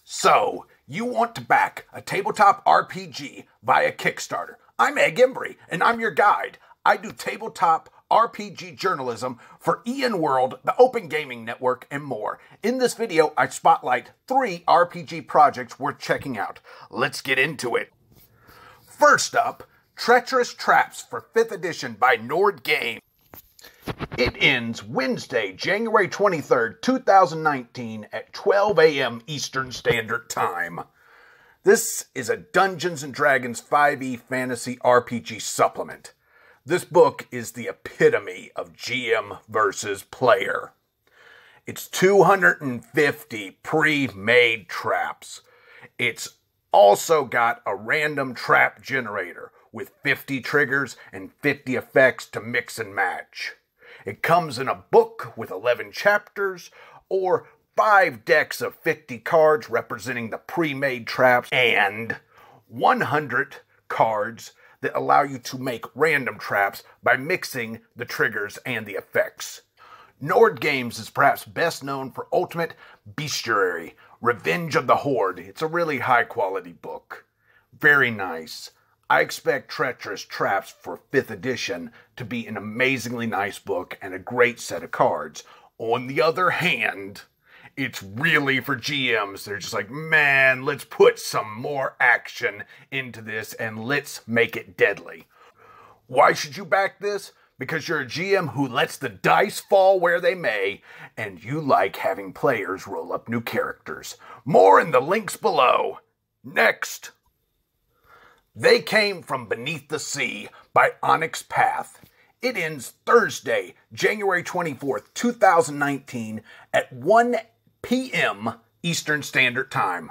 So, you want to back a tabletop RPG via Kickstarter. I'm Egg Embry, and I'm your guide. I do tabletop RPG journalism for Ian World, the Open Gaming Network, and more. In this video, I spotlight 3 RPG projects worth checking out. Let's get into it. First up, Treacherous Traps for 5th edition by Nord Games. It ends Wednesday, January 23rd, 2019 at 12 a.m. Eastern Standard Time. This is a Dungeons & Dragons 5e fantasy RPG supplement. This book is the epitome of GM versus player. It's 250 pre-made traps. It's also got a random trap generator with 50 triggers and 50 effects to mix and match. It comes in a book with 11 chapters, or 5 decks of 50 cards representing the pre-made traps, and 100 cards that allow you to make random traps by mixing the triggers and the effects. Nord Games is perhaps best known for Ultimate Bestiary, Revenge of the Horde. It's a really high-quality book. Very nice. I expect Treacherous Traps for 5th edition to be an amazingly nice book and a great set of cards. On the other hand, it's really for GMs. They're just like, man, let's put some more action into this and let's make it deadly. Why should you back this? Because you're a GM who lets the dice fall where they may, and you like having players roll up new characters. More in the links below. Next. They Came from Beneath the Sea by Onyx Path. It ends Thursday, January 24th, 2019 at 1 p.m. Eastern Standard Time.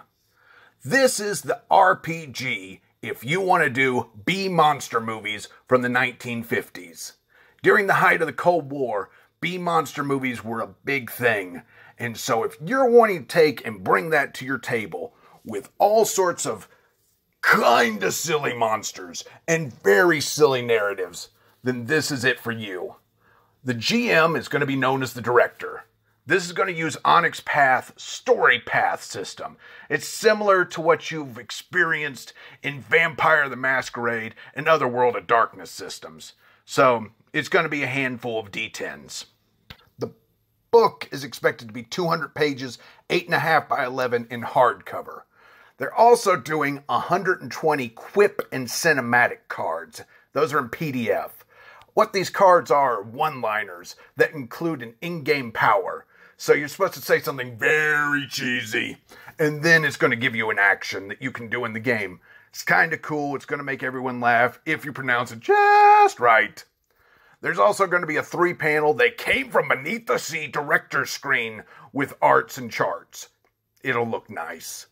This is the RPG if you want to do B-monster movies from the 1950s. During the height of the Cold War, B-monster movies were a big thing. And so if you're wanting to take and bring that to your table with all sorts of kinda silly monsters and very silly narratives, then this is it for you. The GM is going to be known as the director. This is going to use Onyx Path Story Path system. It's similar to what you've experienced in Vampire the Masquerade and other World of Darkness systems. So it's going to be a handful of D10s. The book is expected to be 200 pages, 8.5 by 11 in hardcover. They're also doing 120 Quip and Cinematic cards. Those are in PDF. What these cards are one-liners that include an in-game power. So you're supposed to say something very cheesy, and then it's going to give you an action that you can do in the game. It's kind of cool. It's going to make everyone laugh if you pronounce it just right. There's also going to be a 3-panel They Came from Beneath the Sea director's screen with arts and charts. It'll look nice.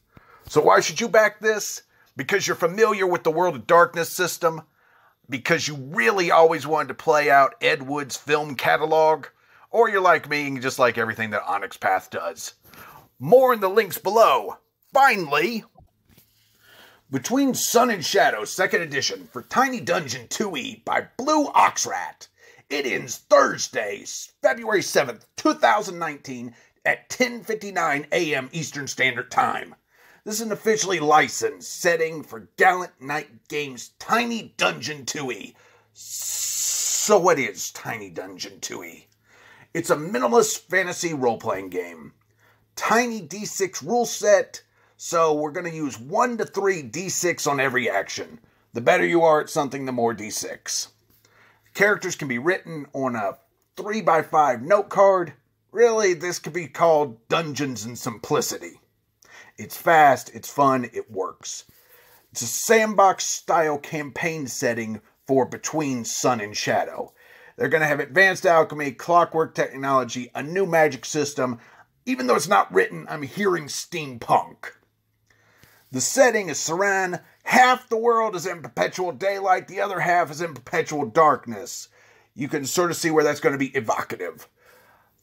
So why should you back this? Because you're familiar with the World of Darkness system? Because you really always wanted to play out Ed Wood's film catalog? Or you're like me and just like everything that Onyx Path does? More in the links below. Finally, Between Sun and Shadow 2nd edition for Tiny Dungeon 2e by Blue Oxrat. It ends Thursday, February 7th, 2019 at 10:59 a.m. Eastern Standard Time. This is an officially licensed setting for Gallant Knight Games' Tiny Dungeon 2e. So what is Tiny Dungeon 2e? It's a minimalist fantasy role-playing game. Tiny D6 rule set, so we're going to use 1 to 3 D6 on every action. The better you are at something, the more D6. Characters can be written on a 3x5 note card. Really, this could be called Dungeons and Simplicity. It's fast, it's fun, it works. It's a sandbox-style campaign setting for Between Sun and Shadow. They're going to have advanced alchemy, clockwork technology, a new magic system. Even though it's not written, I'm hearing steampunk. The setting is Saran. Half the world is in perpetual daylight, the other half is in perpetual darkness. You can sort of see where that's going to be evocative.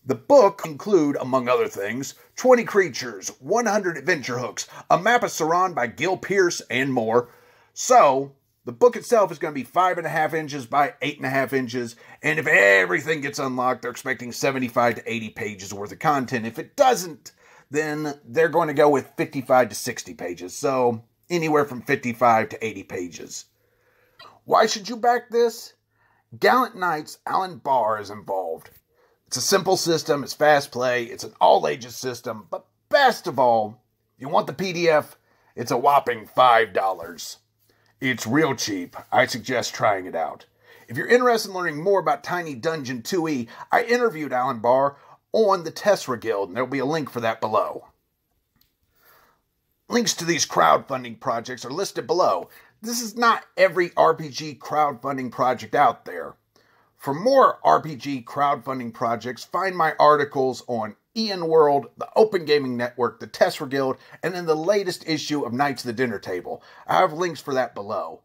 The book include, among other things, 20 creatures, 100 adventure hooks, a map of Saran by Gil Pierce, and more. So, the book itself is going to be 5.5 inches by 8.5 inches, and if everything gets unlocked, they're expecting 75 to 80 pages worth of content. If it doesn't, then they're going to go with 55 to 60 pages. So anywhere from 55 to 80 pages. Why should you back this? Gallant Knights' Alan Barr is involved. It's a simple system, it's fast play, it's an all-ages system, but best of all, if you want the PDF, it's a whopping $5. It's real cheap. I suggest trying it out. If you're interested in learning more about Tiny Dungeon 2e, I interviewed Alan Barr on the Tessera Guild, and there'll be a link for that below. Links to these crowdfunding projects are listed below. This is not every RPG crowdfunding project out there. For more RPG crowdfunding projects, find my articles on Ian World, the Open Gaming Network, the Tessera Guild, and then the latest issue of Knights of the Dinner Table. I have links for that below.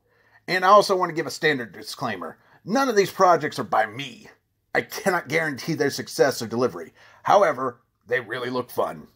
And I also want to give a standard disclaimer. None of these projects are by me. I cannot guarantee their success or delivery. However, they really look fun.